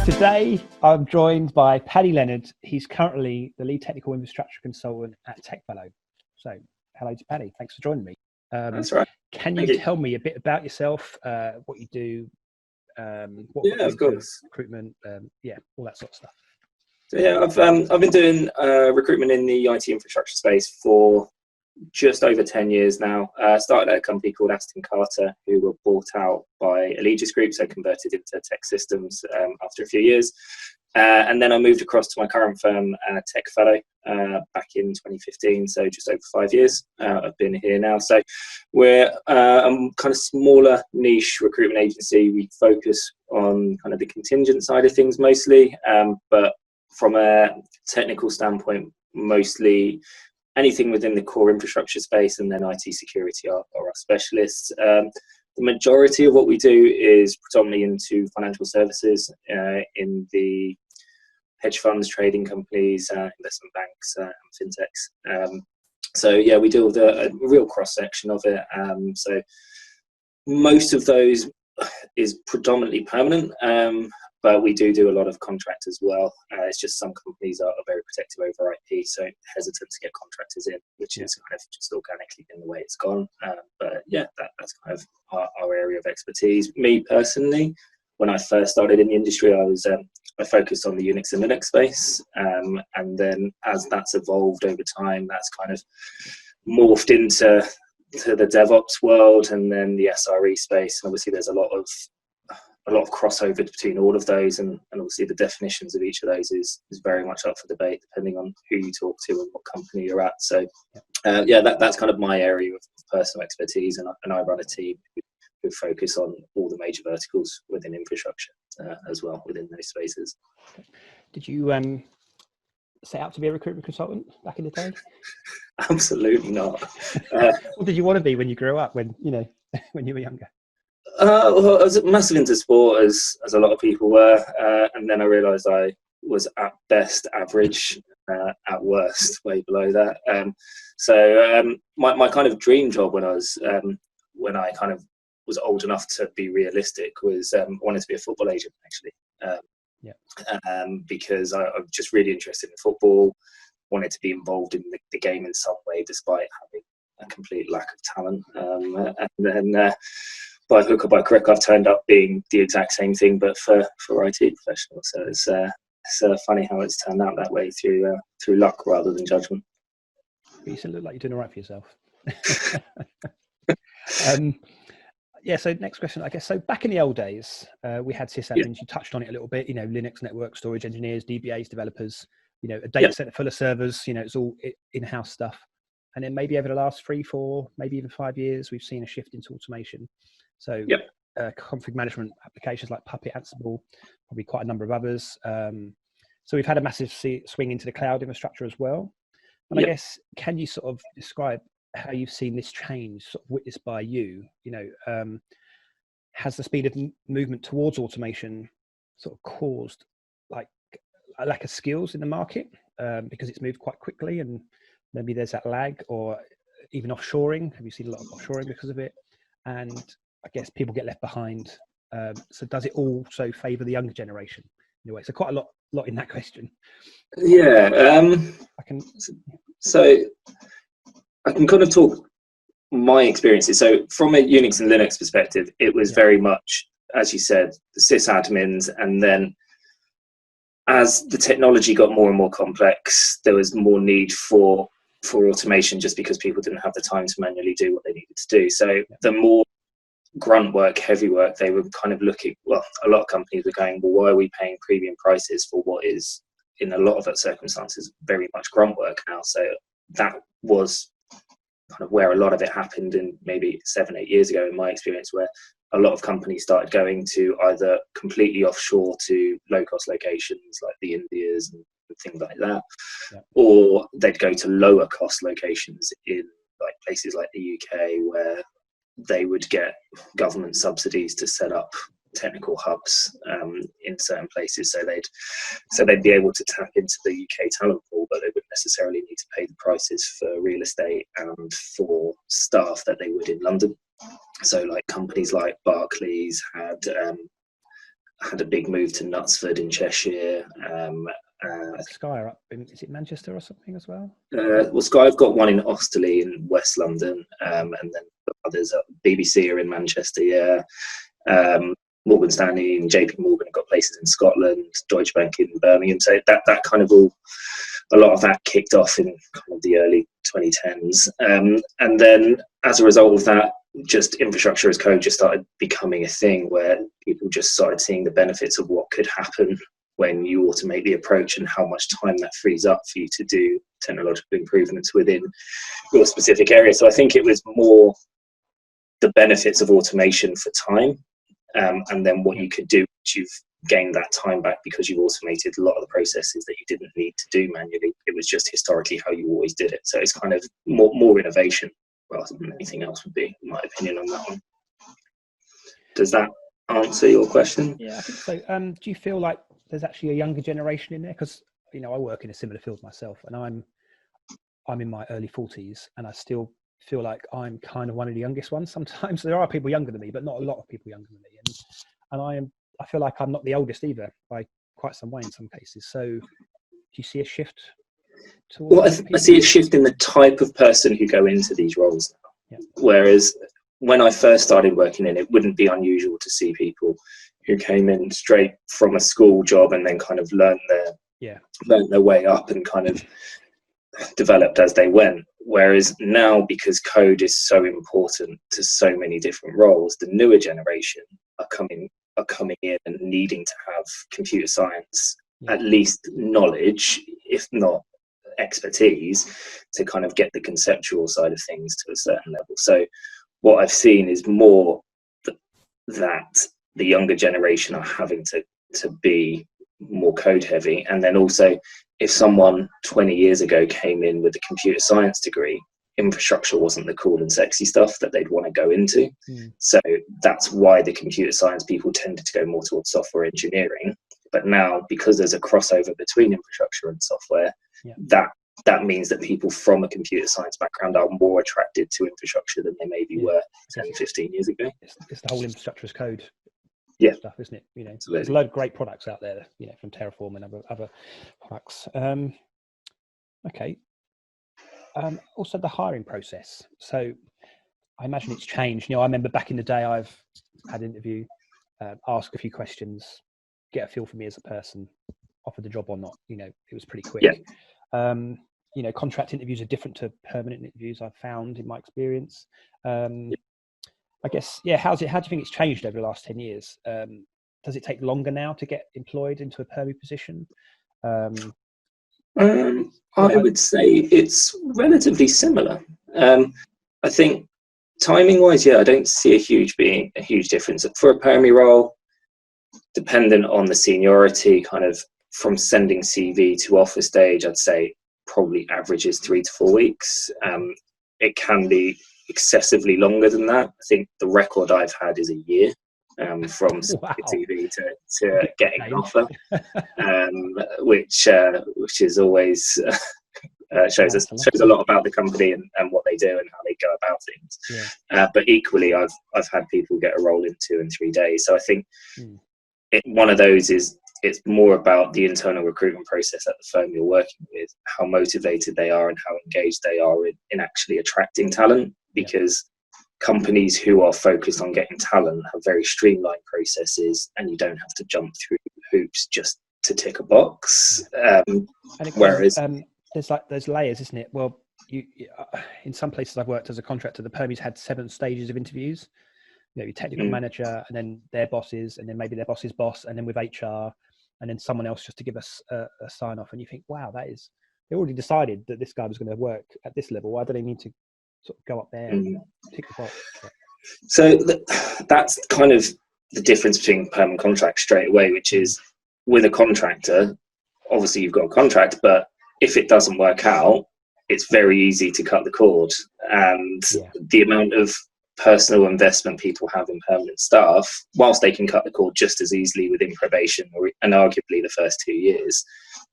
Today, I'm joined by Paddy Leonard. He's currently the lead technical infrastructure consultant at TechFellow. So, hello to Paddy. Thanks for joining me. That's right. Can you tell me a bit about yourself, what you do, what Yeah, of course. recruitment, all that sort of stuff. So yeah, I've been doing recruitment in the IT infrastructure space for just over 10 years now. Started at a company called Aston Carter, who were bought out by Allegis Group, so converted into Tech Systems after a few years. And then I moved across to my current firm, TechFellow, back in 2015, so just over 5 years. I've been here now. So we're a kind of smaller niche recruitment agency. We focus on kind of the contingent side of things mostly, but from a technical standpoint, mostly anything within the core infrastructure space, and then IT security are our specialists. The majority of what we do is predominantly into financial services, in the hedge funds, trading companies, investment banks, and fintechs. So yeah, we deal with a real cross section of it. So most of those is predominantly permanent, but we do a lot of contract as well. It's just some companies are very protective over IP, so hesitant to get contractors in, which is kind of just organically been the way it's gone. But yeah, that's kind of our area of expertise. Me personally, when I first started in the industry, I focused on the Unix and Linux space, and then as that's evolved over time, that's kind of morphed into the DevOps world, and then the SRE space. And obviously, there's a lot of crossover between all of those, and obviously the definitions of each of those is very much up for debate depending on who you talk to and what company you're at. So that's kind of my area of personal expertise, and I run a team who focus on all the major verticals within infrastructure as well within those spaces. Did you set out to be a recruitment consultant back in the day? Absolutely not. What did you want to be when you grew up, when you were younger? Well, I was massive into sport, as a lot of people were, and then I realised I was at best average, at worst way below that. So my kind of dream job when I kind of was old enough to be realistic was I wanted to be a football agent, actually. Because I'm just really interested in football, wanted to be involved in the game in some way, despite having a complete lack of talent. And then by hook or by crook, I've turned up being the exact same thing, but for IT professionals. So it's funny how it's turned out that way through luck rather than judgment. You still look like you're doing all right for yourself. So next question, I guess. So back in the old days, we had sysadmins. You touched on it a little bit. Linux network storage engineers, DBAs, developers. A data center full of servers. It's all in-house stuff. And then maybe over the last 3, 4, maybe even 5 years, we've seen a shift into automation. So config management applications like Puppet, Ansible, probably quite a number of others. So we've had a massive swing into the cloud infrastructure as well. And I guess, can you sort of describe how you've seen this change, sort of witnessed by you? Has the speed of movement towards automation sort of caused like a lack of skills in the market because it's moved quite quickly, and maybe there's that lag, or even offshoring? Have you seen a lot of offshoring because of it? And I guess people get left behind. So does it also favour the younger generation in a way? So quite a lot in that question. Yeah. So I can kind of talk my experiences. So from a Unix and Linux perspective, it was very much, as you said, the sysadmins, and then as the technology got more and more complex, there was more need for automation, just because people didn't have the time to manually do what they needed to do. So the more grunt work, heavy work, they were kind of looking, well, a lot of companies were going, well, why are we paying premium prices for what is, in a lot of circumstances, very much grunt work now? So that was kind of where a lot of it happened in maybe 7, 8 years ago, in my experience, where a lot of companies started going to either completely offshore to low-cost locations like the Indias and things like that, or they'd go to lower-cost locations in like places like the UK, where they would get government subsidies to set up technical hubs in certain places, so they'd be able to tap into the UK talent pool, but they wouldn't necessarily need to pay the prices for real estate and for staff that they would in London. So like companies like Barclays had a big move to Knutsford in Cheshire. Sky are up is it Manchester or something as well? Well, Sky have got one in Osterley in West London, and then others at BBC are in Manchester. Yeah, Morgan Stanley and JP Morgan have got places in Scotland, Deutsche Bank in Birmingham. So that kind of a lot of that kicked off in kind of the early 2010s, and then as a result of that, just infrastructure as code just started becoming a thing where people just started seeing the benefits of what could happen when you automate the approach and how much time that frees up for you to do technological improvements within your specific area. So I think it was more the benefits of automation for time, and then what you could do once you've gained that time back because you've automated a lot of the processes that you didn't need to do manually. It was just historically how you always did it. So it's kind of more innovation rather than anything else would be my opinion on that one. Does that answer your question? Yeah, I think so. Do you feel like there's actually a younger generation in there? Because I work in a similar field myself, and I'm in my early 40s, and I still feel like I'm kind of one of the youngest ones. Sometimes there are people younger than me, but not a lot of people younger than me, and I feel like I'm not the oldest either by quite some way in some cases. So do you see a shift towards? Well, I see a shift in the type of person who go into these roles now. Yeah. Whereas when I first started working in it, wouldn't be unusual to see people who came in straight from a school job and then kind of learned their way up and kind of developed as they went. Whereas now, because code is so important to so many different roles, the newer generation are coming in and needing to have computer science, at least knowledge, if not expertise, to kind of get the conceptual side of things to a certain level. So what I've seen is more that the younger generation are having to be more code heavy. And then also, if someone 20 years ago came in with a computer science degree, infrastructure wasn't the cool and sexy stuff that they'd want to go into. So that's why the computer science people tended to go more towards software engineering. But now, because there's a crossover between infrastructure and software, that means that people from a computer science background are more attracted to infrastructure than they maybe were 10, 15 years ago. It's the whole infrastructure as code stuff, isn't it? There's a load of great products out there, from Terraform and other products. Okay. Also the hiring process. So I imagine it's changed. I remember back in the day, I've had an interview, ask a few questions, get a feel for me as a person, offer the job or not. It was pretty quick. Contract interviews are different to permanent interviews, I've found in my experience. I guess, how do you think it's changed over the last 10 years? Does it take longer now to get employed into a permy position? I would say it's relatively similar. I think timing wise, I don't see a huge difference for a permy role, dependent on the seniority, kind of from sending CV to offer stage. I'd say probably averages 3 to 4 weeks. It can be excessively longer than that. I think the record I've had is a year. From TV to getting an offer, which is always shows a lot about the company and what they do and how they go about things. But equally, I've had people get a role in 2 and 3 days. So I think one of those is it's more about the internal recruitment process at the firm you're working with, how motivated they are and how engaged they are in actually attracting talent, because companies who are focused on getting talent have very streamlined processes, and you don't have to jump through hoops just to tick a box. Whereas there's layers, isn't it? Well, you in some places I've worked as a contractor, the permies had 7 stages of interviews. Your technical manager, and then their bosses, and then maybe their boss's boss, and then with HR, and then someone else just to give us a sign off. And you think, wow, they already decided that this guy was going to work at this level. Why do they need to sort of go up there and tick the box? So that's kind of the difference between perm and contract straight away, which is with a contractor, obviously you've got a contract, but if it doesn't work out, it's very easy to cut the cord. And the amount of personal investment people have in permanent staff, whilst they can cut the cord just as easily within probation and arguably the first 2 years,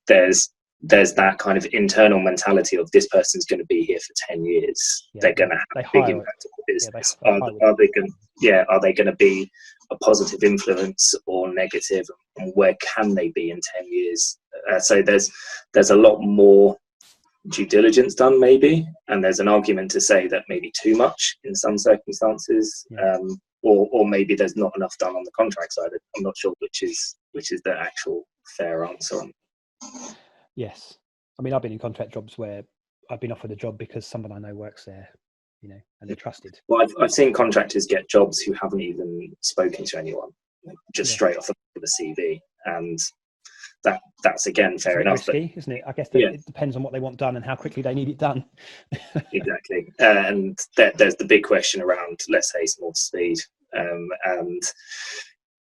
there's that kind of internal mentality of this person's going to be here for 10 years. They're going to have a big impact on the business. Are they going to be a positive influence or negative, and where can they be in 10 years? So there's a lot more due diligence done maybe, and there's an argument to say that maybe too much in some circumstances, or maybe there's not enough done on the contract side. I'm not sure which is the actual fair answer on. Yes, I mean, I've been in contract jobs where I've been offered a job because someone I know works there, you know, and they're trusted. Well, I've seen contractors get jobs who haven't even spoken to anyone, just straight off the CV, and that's again fair enough. Risky, but, isn't it? I guess it depends on what they want done and how quickly they need it done. Exactly, and there's the big question around, let's say, more speed, and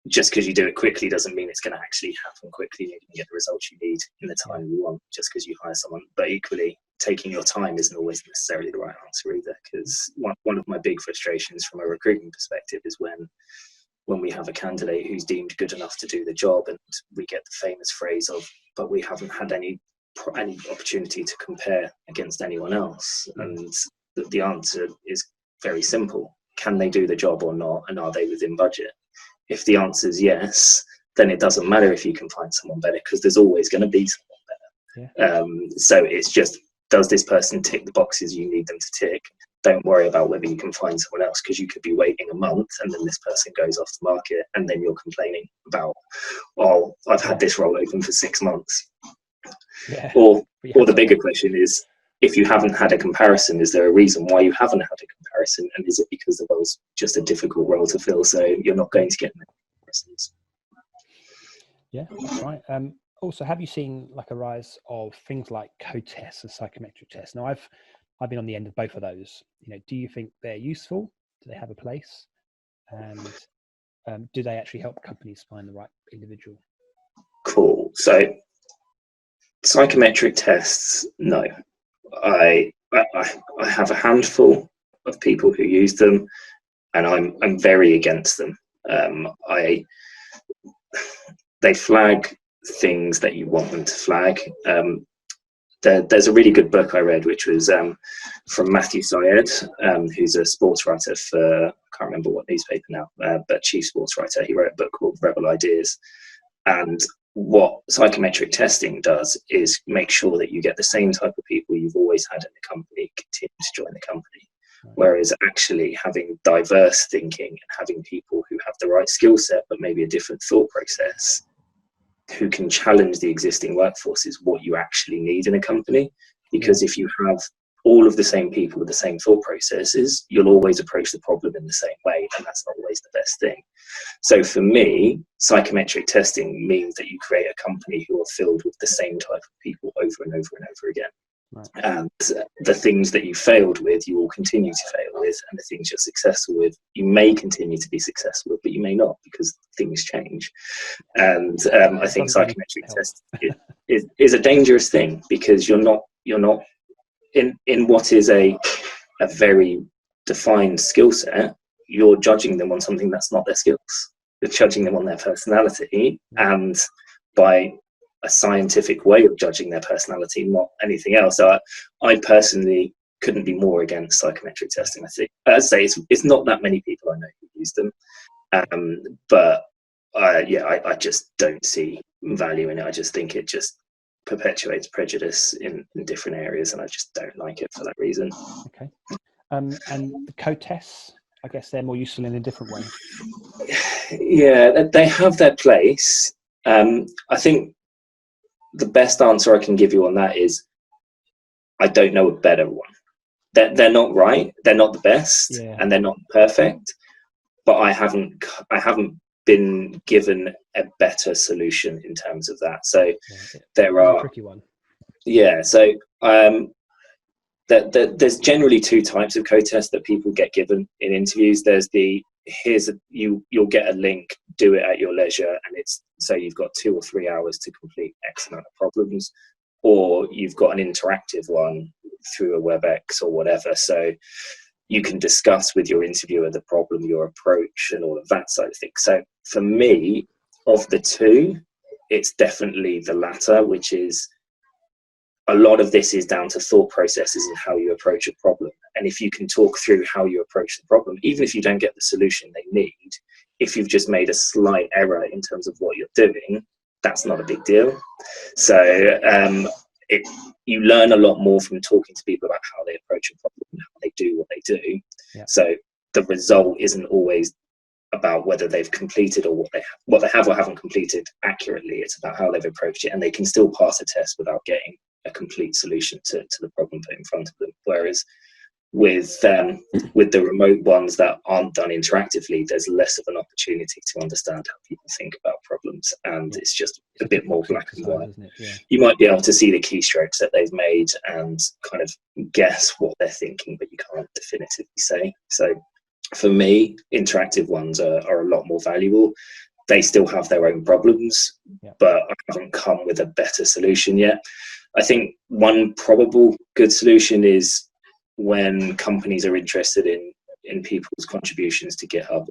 just because you do it quickly doesn't mean it's going to actually happen quickly. You can get the results you need in the time you want just because you hire someone. But equally, taking your time isn't always necessarily the right answer either, because one of my big frustrations from a recruitment perspective is when we have a candidate who's deemed good enough to do the job, and we get the famous phrase of, but we haven't had any opportunity to compare against anyone else. And the answer is very simple. Can they do the job or not? And are they within budget? If the answer is yes, then it doesn't matter if you can find someone better, because there's always going to be someone better. So it's just, does this person tick the boxes you need them to tick? Don't worry about whether you can find someone else, because you could be waiting a month and then this person goes off the market, and then you're complaining about, oh, I've had this role open for 6 months. Or the bigger question is, if you haven't had a comparison, is there a reason why you haven't had a comparison? And is it because the role's just a difficult role to fill, so you're not going to get many comparisons? Yeah, that's right. Also, have you seen like a rise of things like code tests and psychometric tests? Now, I've been on the end of both of those. You know, do you think they're useful? Do they have a place? And do they actually help companies find the right individual? Cool. So psychometric tests, no. I have a handful of people who use them, and I'm very against them. They flag things that you want them to flag. There's a really good book I read, which was from Matthew Syed, who's a sports writer for, I can't remember what newspaper now, but chief sports writer. He wrote a book called Rebel Ideas. And what psychometric testing does is make sure that you get the same type of people you've always had in the company continue to join the company. Whereas actually having diverse thinking and having people who have the right skill set but maybe a different thought process, who can challenge the existing workforce, is what you actually need in a company. Because if you have all of the same people with the same thought processes, you'll always approach the problem in the same way, and that's not always the best thing. So for me, psychometric testing means that you create a company who are filled with the same type of people over and over and over again. And the things that you failed with, you will continue to fail with, and the things you're successful with, you may continue to be successful with, but you may not, because things change. And I think psychometric test is a dangerous thing, because you're not in what is a very defined skill set. You're judging them on something that's not their skills. You're judging them on their personality, and by a scientific way of judging their personality, not anything else. So I personally couldn't be more against psychometric testing. I think, as I say, it's not that many people I know who use them, but I just don't see value in it. I just think it just perpetuates prejudice in different areas, and I just don't like it for that reason. Okay. And the code tests, I guess they're more useful in a different way. Yeah, they have their place. I think the best answer I can give you on that is, I don't know a better one. They're not right, they're not the best, and they're not perfect, but I haven't been given a better solution in terms of that. So there are a tricky one. So there's generally two types of code tests that people get given in interviews. There's you'll get a link, do it at your leisure, and it's, so you've got 2 or 3 hours to complete X amount of problems, or you've got an interactive one through a WebEx or whatever, so you can discuss with your interviewer the problem, your approach, and all of that side of things. So for me, of the two, it's definitely the latter, which is, a lot of this is down to thought processes and how you approach a problem. And if you can talk through how you approach the problem, even if you don't get the solution they need, if you've just made a slight error in terms of what you're doing, that's not a big deal. So you learn a lot more from talking to people about how they approach a problem and how they do what they do. Yeah. So the result isn't always about whether they've completed or what they have or haven't completed accurately. It's about how they've approached it, and they can still pass a test without getting a complete solution to the problem put in front of them. Whereas with the remote ones that aren't done interactively, there's less of an opportunity to understand how people think about problems, and it's just a bit more black and white. Isn't it? Yeah. You might be able to see the keystrokes that they've made and kind of guess what they're thinking, but you can't definitively say. So for me, interactive ones are a lot more valuable. They still have their own problems, but I haven't come with a better solution yet. I think one probable good solution is when companies are interested in people's contributions to GitHub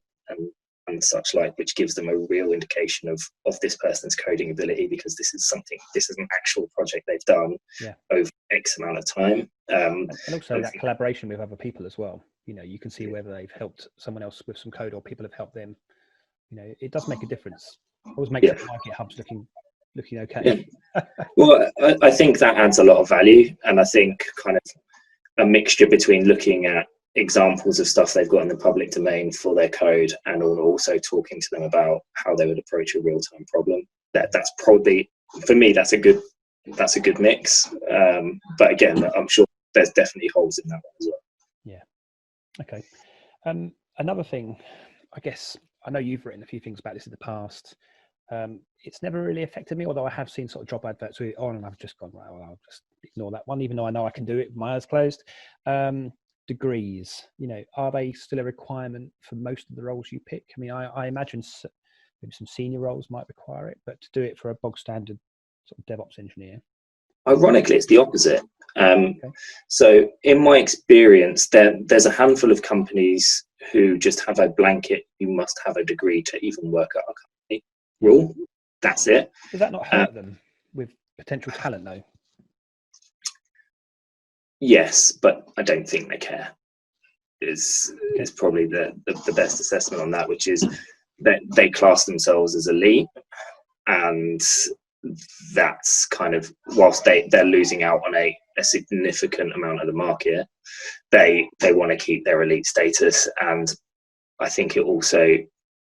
and such like, which gives them a real indication of this person's coding ability, because this is an actual project they've done over X amount of time. And also that collaboration with other people as well. You can see whether they've helped someone else with some code or people have helped them. It does make a difference. Always makes my GitHub's looking okay. Yeah. Well, I think that adds a lot of value, and I think kind of a mixture between looking at examples of stuff they've got in the public domain for their code and also talking to them about how they would approach a real-time problem. That's probably, for me, that's a good mix. But again, I'm sure there's definitely holes in that one as well. Yeah. Okay. Another thing, I guess, I know you've written a few things about this in the past. It's never really affected me, although I have seen sort of job adverts with it on, and I've just gone, right, well, I'll just ignore that one, even though I know I can do it with my eyes closed. Degrees, are they still a requirement for most of the roles you pick? I mean, I imagine maybe some senior roles might require it, but to do it for a bog standard sort of DevOps engineer. Ironically, it's the opposite. So in my experience, there's a handful of companies who just have a blanket, you must have a degree to even work at our company rule. That's it. Does that not hurt them with potential talent though? Yes, but I don't think they care. Is probably the best assessment on that, which is that they class themselves as elite, and that's kind of, whilst they're losing out on a significant amount of the market, they want to keep their elite status. And I think it also,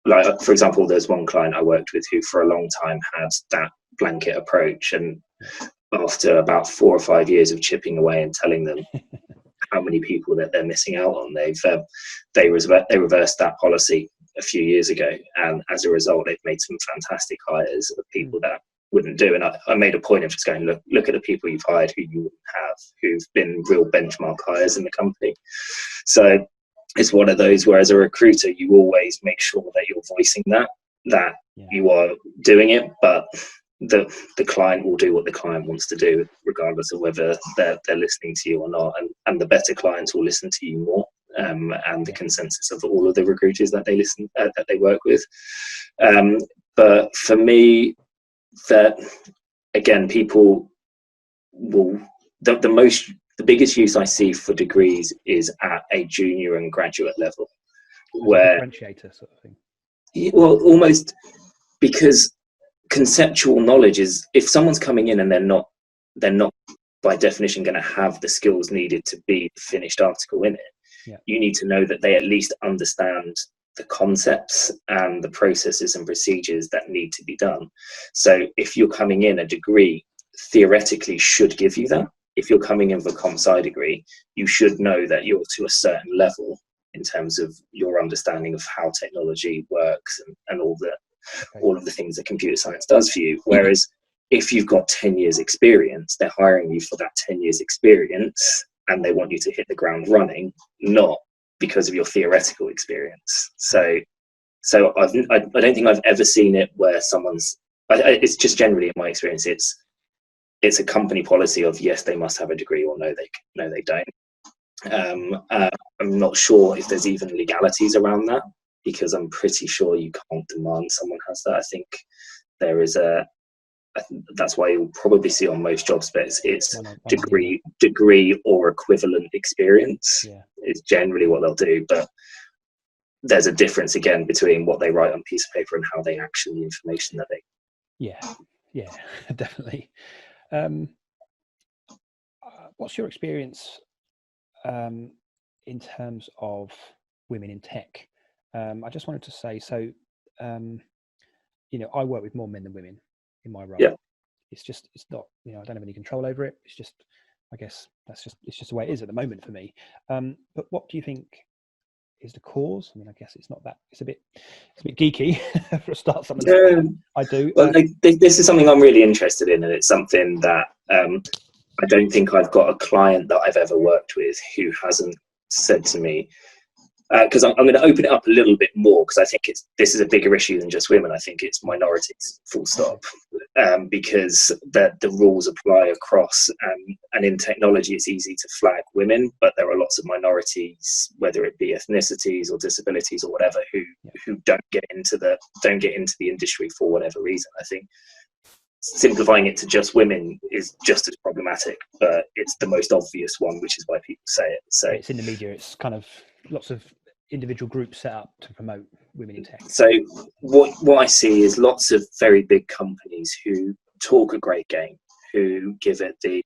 like, for example, there's one client I worked with who for a long time had that blanket approach, and after about 4 or 5 years of chipping away and telling them how many people that they're missing out on, they reversed that policy a few years ago, and as a result they've made some fantastic hires of people that wouldn't do. And I made a point of just going, look at the people you've hired who you wouldn't have, who've been real benchmark hires in the company. So it's one of those where as a recruiter you always make sure that you're voicing that you are doing it, but the client will do what the client wants to do, regardless of whether they're listening to you or not. And the better clients will listen to you more, and the consensus of all of the recruiters that they work with. But for me, that again, people will the biggest use I see for degrees is at a junior and graduate level, where differentiator sort of thing. Well, almost, because conceptual knowledge is, if someone's coming in and they're not by definition going to have the skills needed to be a finished article in it. You need to know that they at least understand the concepts and the processes and procedures that need to be done. So if you're coming in, a degree theoretically should give you that. If you're coming in with a comp sci degree, you should know that you're to a certain level in terms of your understanding of how technology works and all of the things that computer science does for you. Whereas if you've got 10 years experience, they're hiring you for that 10 years experience, and they want you to hit the ground running, not because of your theoretical experience. So I don't think I've ever seen it where it's just generally in my experience, it's a company policy of yes, they must have a degree, or no, they don't. I'm not sure if there's even legalities around that, because I'm pretty sure you can't demand someone has that. I think there is that's why you'll probably see on most job specs, it's degree or equivalent experience is generally what they'll do. But there's a difference again between what they write on a piece of paper and how they action the information that they. Yeah, definitely. What's your experience in terms of women in tech? I just wanted to say, so I work with more men than women in my role. Yeah. It's not, I don't have any control over it. It's just, I guess it's just the way it is at the moment for me. But what do you think is the cause? I mean, I guess it's not that, it's a bit geeky for a start. Something I do. Well, this is something I'm really interested in, and it's something that I don't think I've got a client that I've ever worked with who hasn't said to me, because I'm going to open it up a little bit more, because I think this is a bigger issue than just women. I think it's minorities, full stop, because the rules apply across, and in technology it's easy to flag women, but there are lots of minorities, whether it be ethnicities or disabilities or whatever, who don't get into the industry for whatever reason. I think simplifying it to just women is just as problematic, but it's the most obvious one, which is why people say it. So it's in the media. It's kind of lots of individual groups set up to promote women in tech. So what I see is lots of very big companies who talk a great game, who give it the,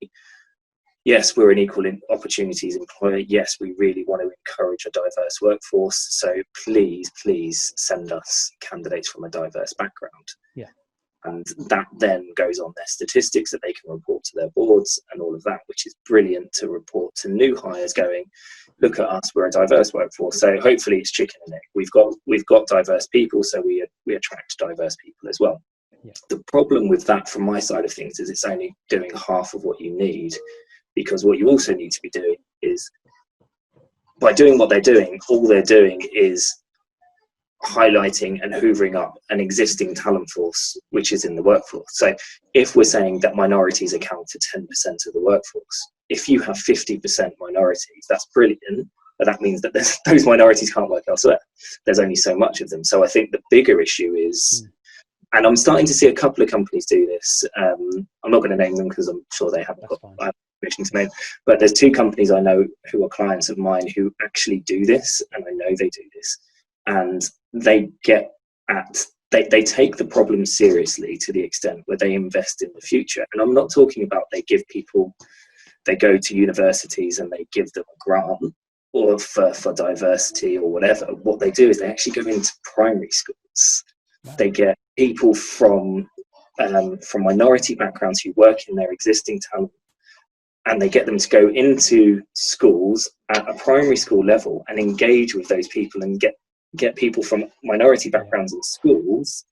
yes, we're an equal opportunities employer. Yes, we really want to encourage a diverse workforce. So please send us candidates from a diverse background. Yeah. And that then goes on their statistics that they can report to their boards and all of that, which is brilliant to report to new hires going, look at us, we're a diverse workforce. So hopefully it's chicken and egg. We've got diverse people, so we attract diverse people as well. Yeah. The problem with that from my side of things is it's only doing half of what you need, because what you also need to be doing is, by doing what they're doing, all they're doing is highlighting and hoovering up an existing talent force which is in the workforce. So if we're saying that minorities account for 10% of the workforce, if you have 50% minorities, that's brilliant, but that means that those minorities can't work elsewhere. There's only so much of them. So I think the bigger issue is, and I'm starting to see a couple of companies do this, I'm not going to name them because I'm sure they haven't got permission to name, but there's 2 companies I know who are clients of mine who actually do this, and I know they do this. And they take the problem seriously to the extent where they invest in the future. And I'm not talking about they go to universities and they give them a grant or for diversity or whatever. What they do is they actually go into primary schools. Wow. They get people from minority backgrounds who work in their existing talent, and they get them to go into schools at a primary school level and engage with those people and get people from minority backgrounds in schools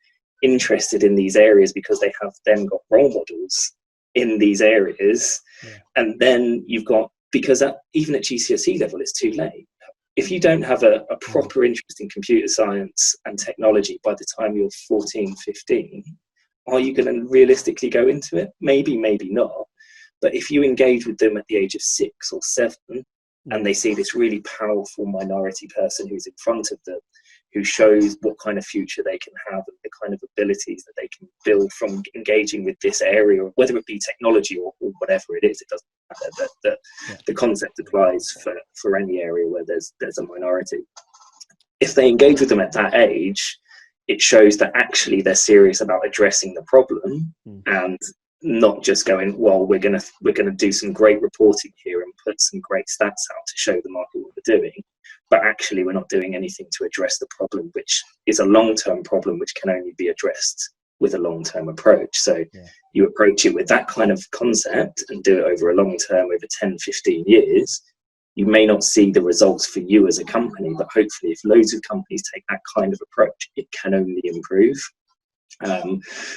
interested in these areas, because they have then got role models in these areas. And then you've got, because even at GCSE level it's too late. If you don't have a proper interest in computer science and technology by the time you're 14, 15, are you going to realistically go into it? Maybe not. But if you engage with them at the age of 6 or 7, and they see this really powerful minority person who's in front of them, who shows what kind of future they can have and the kind of abilities that they can build from engaging with this area, whether it be technology or whatever it is, it doesn't matter. The concept applies for any area where there's a minority. If they engage with them at that age, it shows that actually they're serious about addressing the problem, and not just going, well, we're gonna do some great reporting here and put some great stats out to show the market what we're doing, but actually we're not doing anything to address the problem, which is a long-term problem which can only be addressed with a long-term approach. So you approach it with that kind of concept and do it over a long term, over 10, 15 years. You may not see the results for you as a company, but hopefully if loads of companies take that kind of approach, it can only improve.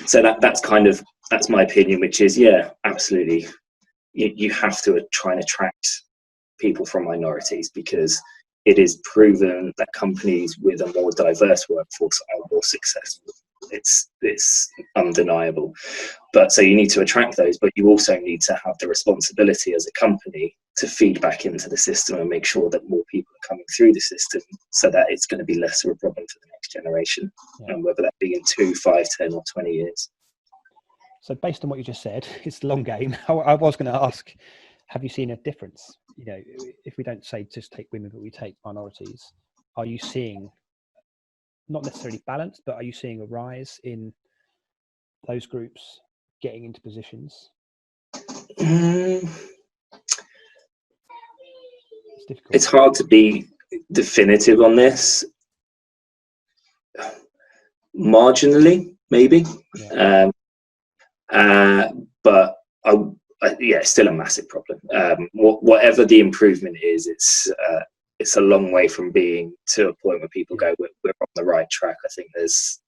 So that's my opinion, which is, absolutely, you have to try and attract people from minorities, because it is proven that companies with a more diverse workforce are more successful. It's undeniable. But so you need to attract those, but you also need to have the responsibility as a company to feed back into the system and make sure that more people are coming through the system, so that it's going to be less of a problem for the next generation, and whether that be in 2, 5, 10 or 20 years. So based on what you just said, it's a long game. I was going to ask, have you seen a difference? If we don't say just take women, but we take minorities, are you seeing not necessarily balanced, but are you seeing a rise in those groups getting into positions? It's difficult. It's hard to be definitive on this. Marginally, maybe. Yeah. But yeah, it's still a massive problem. Whatever the improvement is, it's a long way from being to a point where people go, we're on the right track. I think there's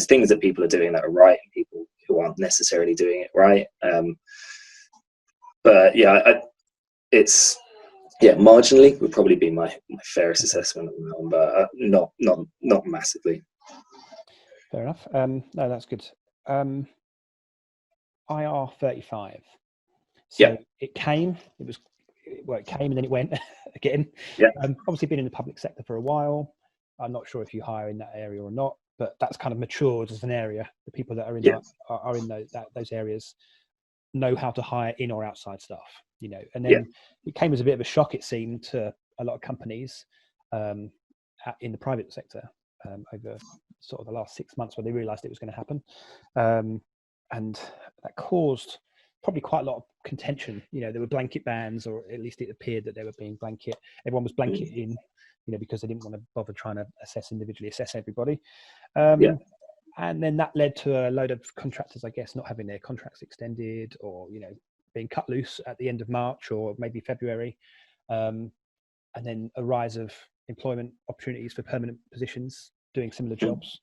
things that people are doing that are right, and people who aren't necessarily doing it right. But yeah, it's marginally would probably be my fairest assessment of that one, but not massively. Fair enough. No, that's good. IR35. So it came and then it went again. Yeah. Obviously been in the public sector for a while. I'm not sure if you hire in that area or not, but that's kind of matured as an area. The people that are in are in those areas know how to hire in or outside staff, and then it came as a bit of a shock, it seemed, to a lot of companies in the private sector over sort of the last 6 months, where they realized it was going to happen. And that caused probably quite a lot of contention. There were blanket bans, or at least it appeared that they were being blanket. Everyone was blanket in, because they didn't want to bother trying to individually assess everybody. And then that led to a load of contractors, I guess, not having their contracts extended, or, being cut loose at the end of March or maybe February. And then a rise of employment opportunities for permanent positions doing similar jobs.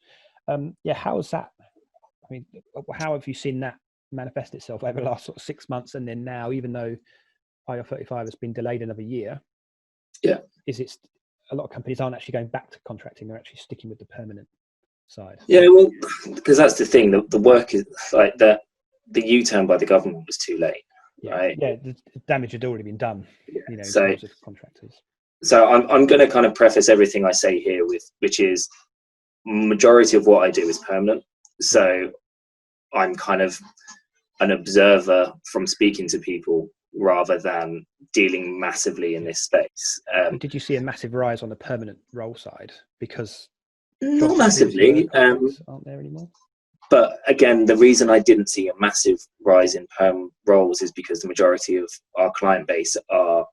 How is that? I mean, how have you seen that manifest itself over the last sort of 6 months, and then now, even though IR35 has been delayed another year? Is it a lot of companies aren't actually going back to contracting; they're actually sticking with the permanent side? Yeah, well, because that's the thing. The work is like the U-turn by the government was too late, right? Yeah, the damage had already been done. In terms of contractors. So I'm going to kind of preface everything I say here with, which is, majority of what I do is permanent. So I'm kind of an observer from speaking to people rather than dealing massively in this space. Did you see a massive rise on the permanent role side? Because not massively, aren't there anymore? But again, the reason I didn't see a massive rise in perm roles is because the majority of our client base are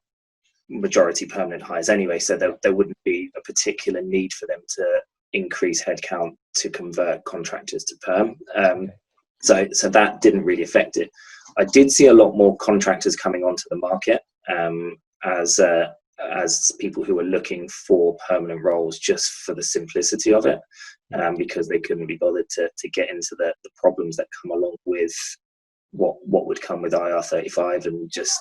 majority permanent hires anyway, so there wouldn't be a particular need for them to increase headcount to convert contractors to perm. So that didn't really affect it. I did see a lot more contractors coming onto the market as people who were looking for permanent roles, just for the simplicity of it, because they couldn't be bothered to get into the problems that come along with what would come with IR35, and just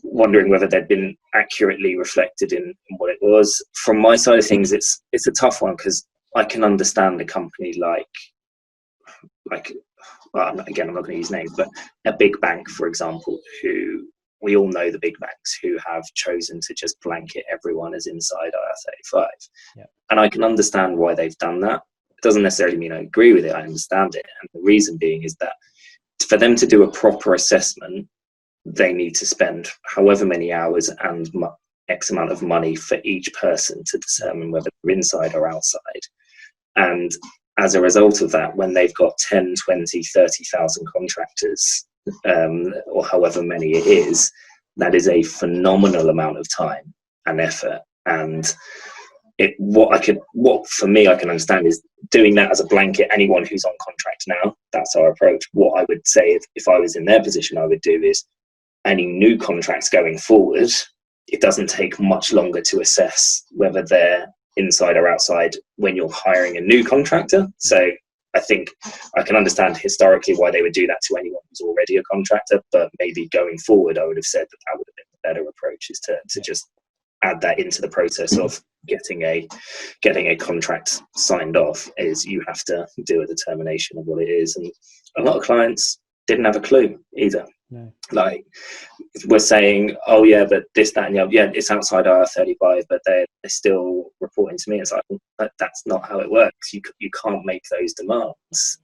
wondering whether they'd been accurately reflected in what it was. From my side of things, it's a tough one, because I can understand a company like well, again, I'm not going to use names, but a big bank, for example, who we all know, the big banks who have chosen to just blanket everyone as inside IR35. And I can understand why they've done that. It doesn't necessarily mean I agree with it. I understand it. And the reason being is that for them to do a proper assessment, they need to spend however many hours and X amount of money for each person to determine whether they're inside or outside. And as a result of that, when they've got 10, 20, 30,000 contractors, or however many it is, that is a phenomenal amount of time and effort. And what for me I can understand is doing that as a blanket. Anyone who's on contract now, that's our approach. What I would say, if I was in their position, I would do is any new contracts going forward, it doesn't take much longer to assess whether they're inside or outside when you're hiring a new contractor. So I think I can understand historically why they would do that to anyone who's already a contractor, but maybe going forward, I would have said that would have been the better approach, is to just add that into the process of getting a contract signed off. Is you have to do a determination of what it is, and a lot of clients didn't have a clue either. No. Like, we're saying, oh yeah, but this, that, and the other, yeah, it's outside IR35, but they're still reporting to me. It's like, that's not how it works. You can't make those demands.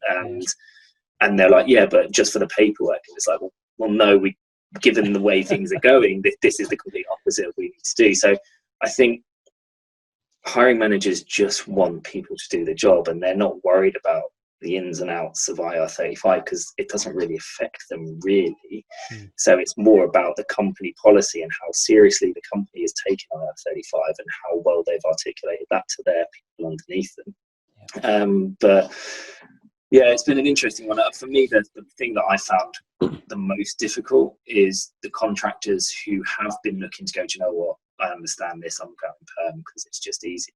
And they're like, yeah, but just for the paperwork. And it's like, well, no, given the way things are going, this is the complete opposite of what we need to do. So I think hiring managers just want people to do the job, and they're not worried about the ins and outs of IR35 because it doesn't really affect them really. So it's more about the company policy and how seriously the company is taking IR35 and how well they've articulated that to their people underneath them. But yeah, it's been an interesting one. For me, the thing that I found the most difficult is the contractors who have been looking to go, do you know what, I understand this, I'm going perm because it's just easier.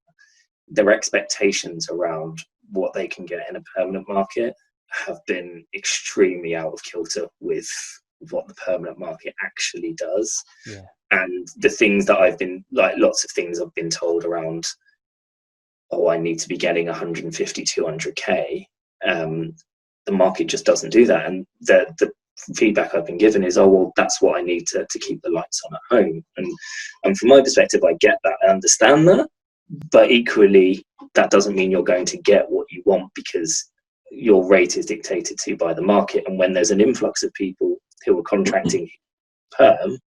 Their expectations around what they can get in a permanent market have been extremely out of kilter with what the permanent market actually does. And the things that I've been, like, lots of things I've been told around, oh, I need to be getting 150, 200k. The market just doesn't do that. And the feedback I've been given is, oh, well, that's what I need to keep the lights on at home. And from my perspective, I get that, I understand that. But equally, that doesn't mean you're going to get what you want because your rate is dictated to by the market. And when there's an influx of people who are contracting perm,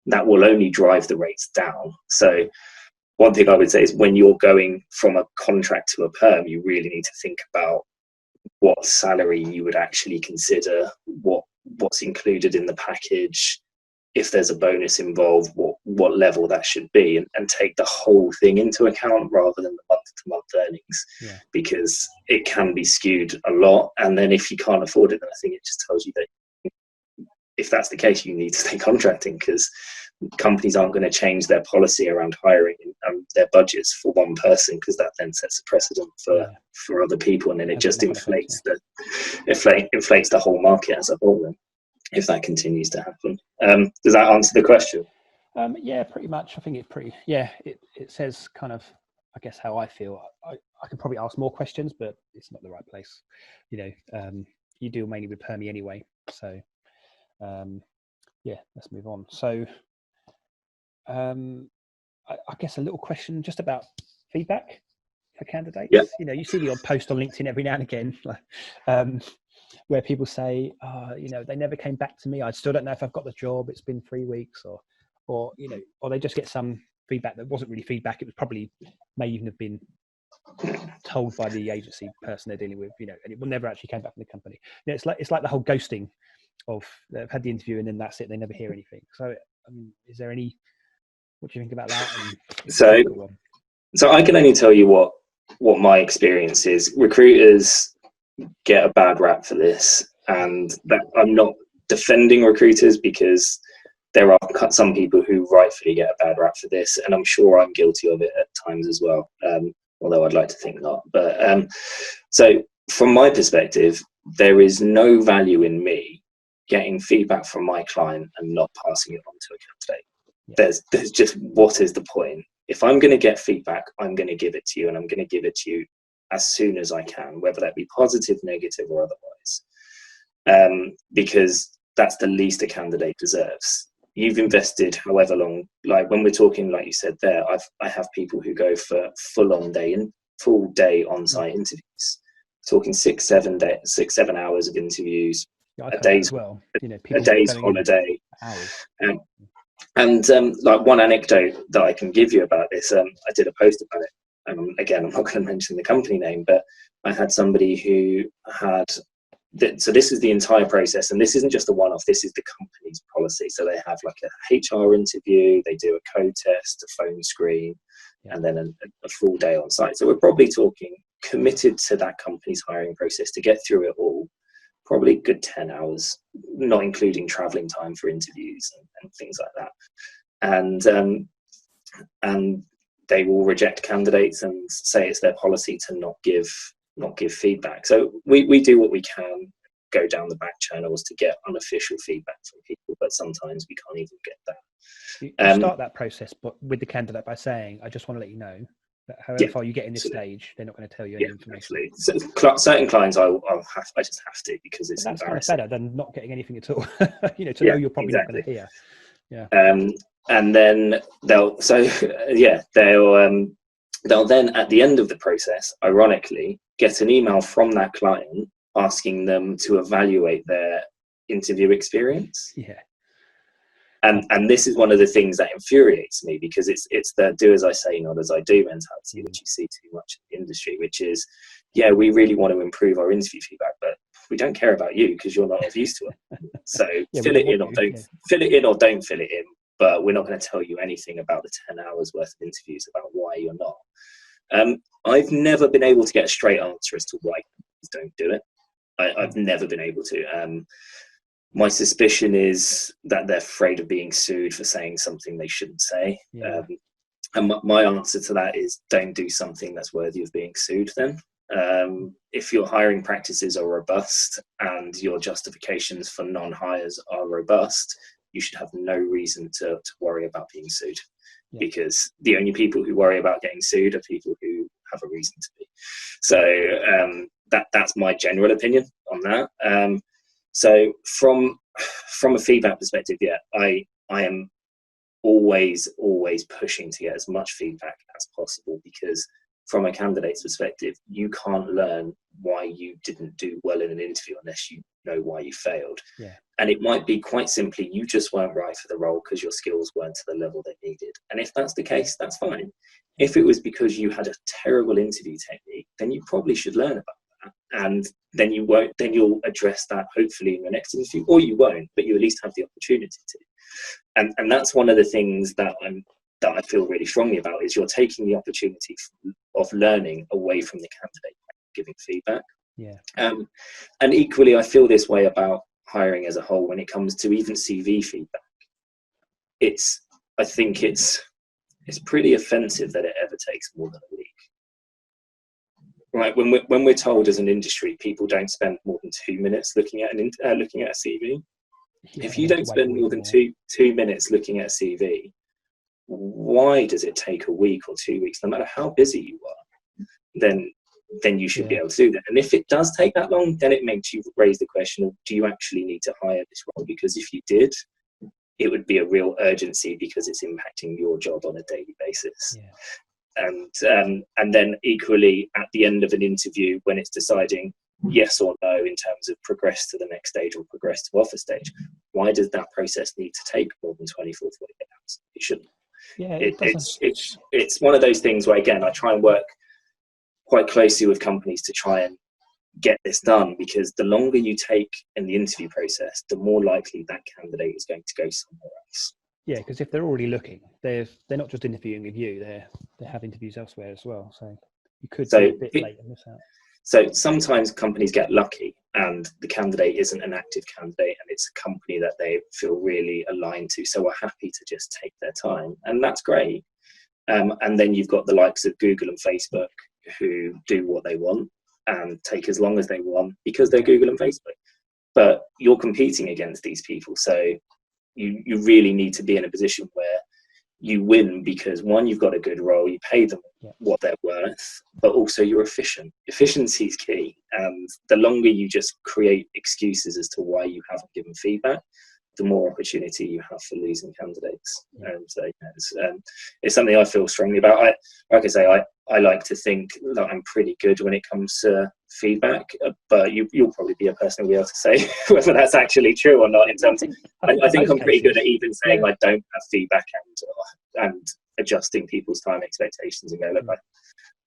that will only drive the rates down. So one thing I would say is when you're going from a contract to a perm, you really need to think about what salary you would actually consider, what's included in the package, if there's a bonus involved, what level that should be, and take the whole thing into account rather than the month-to-month earnings, because it can be skewed a lot. And then if you can't afford it, then I think it just tells you that if that's the case, you need to stay contracting, because companies aren't going to change their policy around hiring and their budgets for one person, because that then sets a precedent for other people, and then it just inflates the whole market as a whole. Then, if that continues to happen, does that answer the question? Yeah, pretty much. I think it's pretty. Yeah, it says kind of, I guess, how I feel. I could probably ask more questions, but it's not the right place. You know, you deal mainly with Permi anyway, so yeah, let's move on. So, I guess a little question just about feedback for candidates. Yeah. You know, you see the odd post on LinkedIn every now and again, where people say, you know, they never came back to me. I still don't know if I've got the job. It's been 3 weeks, or you know, or they just get some feedback that wasn't really feedback. It was probably may even have been told by the agency person they're dealing with, you know, and it will never actually came back from the company. You know, it's like the whole ghosting of they've had the interview and then that's it. They never hear anything. So, is there any? What do you think about that? So I can only tell you what my experience is. Recruiters get a bad rap for this, and that I'm not defending recruiters, because there are some people who rightfully get a bad rap for this, and I'm sure I'm guilty of it at times as well, although I'd like to think not. But so from my perspective, there is no value in me getting feedback from my client and not passing it on to a candidate. There's just, what is the point? If I'm going to get feedback, I'm going to give it to you, and I'm going to give it to you as soon as I can, whether that be positive, negative, or otherwise, because that's the least a candidate deserves. You've invested however long, like when we're talking, like you said there, I have people who go for full day on-site interviews, talking 6-7 hours of interviews, a day's holiday. And like one anecdote that I can give you about this, I did a post about it. Again, I'm not going to mention the company name, but I had somebody who had, so this is the entire process, and this isn't just a one-off, this is the company's policy. So they have like a HR interview, they do a code test, a phone screen, and then a full day on site. So we're probably talking committed to that company's hiring process to get through it all, probably a good 10 hours, not including traveling time for interviews and things like that. And they will reject candidates and say it's their policy to not give feedback. So we do what we can, go down the back channels to get unofficial feedback from people, but sometimes we can't even get that. You start that process but with the candidate by saying, I just want to let you know that however far you get in this stage, they're not going to tell you any information. Absolutely. So certain clients I just have to, because it's that's embarrassing. Kind of better than not getting anything at all. You know, to know you're probably not going to hear. And then they'll then at the end of the process, ironically, get an email from that client asking them to evaluate their interview experience. And this is one of the things that infuriates me, because it's the do as I say, not as I do mentality, which you see too much in the industry, which is, yeah, we really want to improve our interview feedback, but we don't care about you because you're not of use to it. So fill it in or don't fill it in, or don't fill it in. But we're not going to tell you anything about the 10 hours worth of interviews about why you're not. I've never been able to get a straight answer as to why companies don't do it. I've never been able to. My suspicion is that they're afraid of being sued for saying something they shouldn't say. Yeah. And my answer to that is, don't do something that's worthy of being sued then. If your hiring practices are robust and your justifications for non-hires are robust, you should have no reason to worry about being sued. Yeah. Because the only people who worry about getting sued are people who have a reason to be. So that's my general opinion on that. So from a feedback perspective, yeah, I am always pushing to get as much feedback as possible, because from a candidate's perspective, you can't learn why you didn't do well in an interview unless you know why you failed. Yeah. And it might be quite simply you just weren't right for the role because your skills weren't to the level they needed. And if that's the case, that's fine. If it was because you had a terrible interview technique, then you probably should learn about that. And then you'll address that hopefully in your next interview, or you won't, but you at least have the opportunity to. And that's one of the things that I feel really strongly about, is you're taking the opportunity of learning away from the candidate giving feedback. Yeah. And equally, I feel this way about hiring as a whole when it comes to even CV feedback. I think it's pretty offensive that it ever takes more than a week. Right, when we're told as an industry people don't spend more than 2 minutes looking at a CV. Yeah, if you don't spend more than two minutes looking at a CV, why does it take a week or 2 weeks? No matter how busy you are, then you should be able to do that. And if it does take that long, then it makes you raise the question of, do you actually need to hire this role? Because if you did, it would be a real urgency, because it's impacting your job on a daily basis. Yeah. And then equally at the end of an interview, when it's deciding yes or no in terms of progress to the next stage or progress to offer stage, why does that process need to take more than 24, 48 hours? It shouldn't. Yeah, it's one of those things where, again, I try and work quite closely with companies to try and get this done, because the longer you take in the interview process, the more likely that candidate is going to go somewhere else. Yeah, because if they're already looking, they're not just interviewing with you; they have interviews elsewhere as well. So you could be a bit late and miss out. So sometimes companies get lucky, and the candidate isn't an active candidate, and it's a company that they feel really aligned to. So we're happy to just take their time, and that's great. And then you've got the likes of Google and Facebook who do what they want and take as long as they want because they're Google and Facebook. But you're competing against these people, so you really need to be in a position where you win, because one, you've got a good role, you pay them what they're worth, but also you're efficient. Efficiency is key, and the longer you just create excuses as to why you haven't given feedback, the more opportunity you have for losing candidates. So it's something I feel strongly about. I like to think that I'm pretty good when it comes to feedback, but you'll probably be a person who'll be able to say whether that's actually true or not. In terms, I think I'm pretty good at even saying I don't have feedback and adjusting people's time expectations and go, look,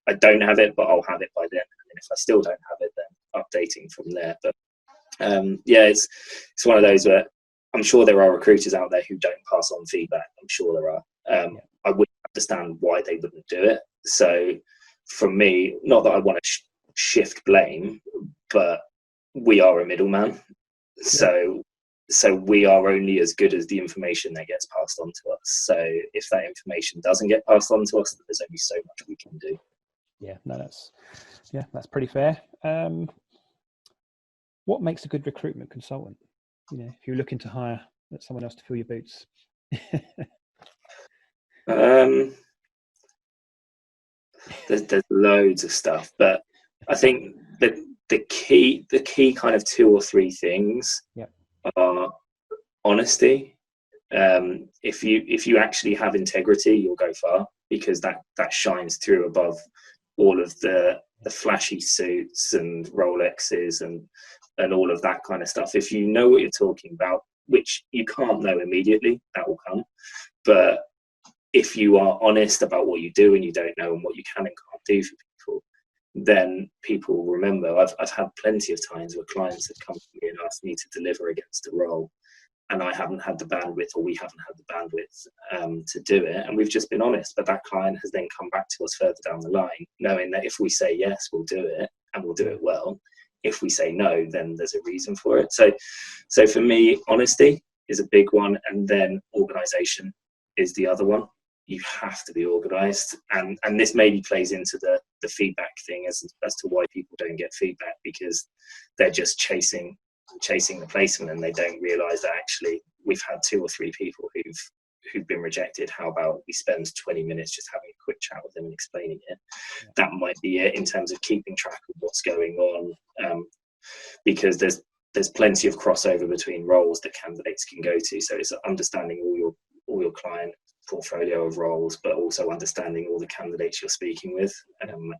I don't have it, but I'll have it by then. And if I still don't have it, then updating from there. But it's one of those where I'm sure there are recruiters out there who don't pass on feedback. I'm sure there are. I wouldn't understand why they wouldn't do it. So for me, not that I want to shift blame, but we are a middleman. So we are only as good as the information that gets passed on to us. So if that information doesn't get passed on to us, then there's only so much we can do. Yeah, no, that's pretty fair. What makes a good recruitment consultant? If you're looking to hire someone else to fill your boots. There's loads of stuff, but I think that the key kind of 2 or 3 things are honesty. If you actually have integrity, you'll go far, because that shines through above all of the flashy suits and Rolexes and all of that kind of stuff. If you know what you're talking about, which you can't know immediately. That will come. But if you are honest about what you do and you don't know and what you can and can't do for people, then people will remember. I've had plenty of times where clients have come to me and asked me to deliver against a role, and I haven't had the bandwidth, or we haven't had the bandwidth to do it. And we've just been honest, but that client has then come back to us further down the line, knowing that if we say yes, we'll do it, and we'll do it well. If we say no, then there's a reason for it. So for me, honesty is a big one, and then organisation is the other one. You have to be organised, and this maybe plays into the feedback thing as to why people don't get feedback, because they're just chasing the placement, and they don't realise that actually we've had 2 or 3 people who've been rejected. How about we spend 20 minutes just having a quick chat with them and explaining it? Yeah. That might be it in terms of keeping track of what's going on, because there's plenty of crossover between roles that candidates can go to. So it's understanding all your client portfolio of roles, but also understanding all the candidates you're speaking with, and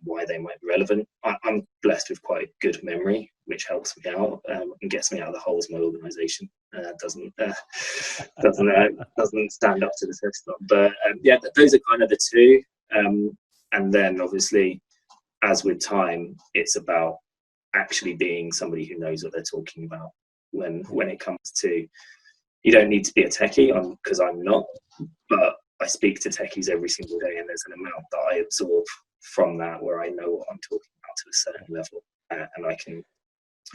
why they might be relevant. I'm blessed with quite a good memory, which helps me out and gets me out of the holes my organisation doesn't stand up to the test. But yeah, those are kind of the two. And then obviously, as with time, it's about actually being somebody who knows what they're talking about. When it comes to, you don't need to be a techie, because I'm not, but I speak to techies every single day, and there's an amount that I absorb from that where I know what I'm talking about to a certain level, and I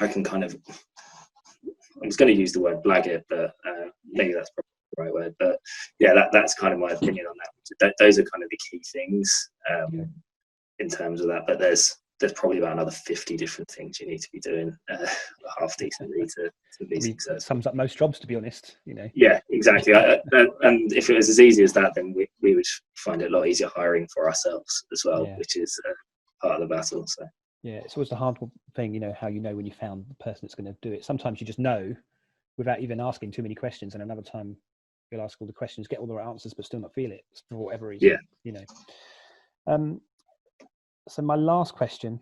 can kind of, I was going to use the word blag it, but maybe that's probably the right word. But yeah, that's kind of my opinion on that. Those are kind of the key things in terms of that. But there's probably about another 50 different things you need to be doing half decently to be successful. Sums up most jobs, to be honest. Yeah, exactly. And if it was as easy as that, then we would find it a lot easier hiring for ourselves as well, which is part of the battle. So yeah, it's always the hard thing, how you know when you found the person that's going to do it. Sometimes you just know without even asking too many questions, and another time you'll ask all the questions, get all the right answers, but still not feel it for whatever reason. So my last question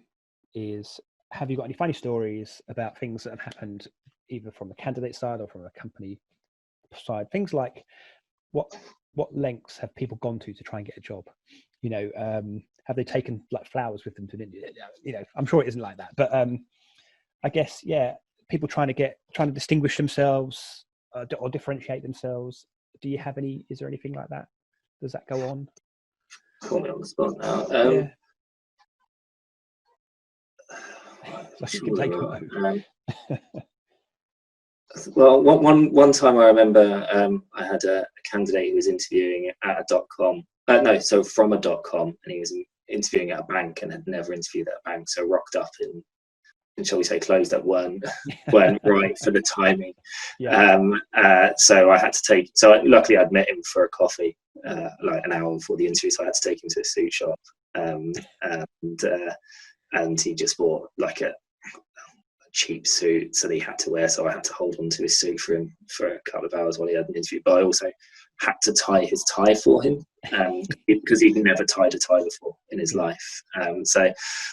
is, have you got any funny stories about things that have happened either from the candidate side or from a company side? Things like what lengths have people gone to try and get a job? Have they taken like flowers with them to, I'm sure it isn't like that, but I guess, people trying to distinguish themselves or differentiate themselves. Do you have any, is there anything like that? Does that go on? Call me on the spot now. Well, one time I remember I had a candidate who was interviewing at a .com. From a .com, and he was interviewing at a bank and had never interviewed at a bank, so rocked up in shall we say clothes that weren't right for the timing. So I had to take. So luckily I'd met him for a coffee like an hour before the interview, so I had to take him to a suit shop, and he just bought like a cheap suit that he had to wear, so I had to hold on to his suit for him for a couple of hours while he had an interview. But I also had to tie his tie for him because he'd never tied a tie before in his life. So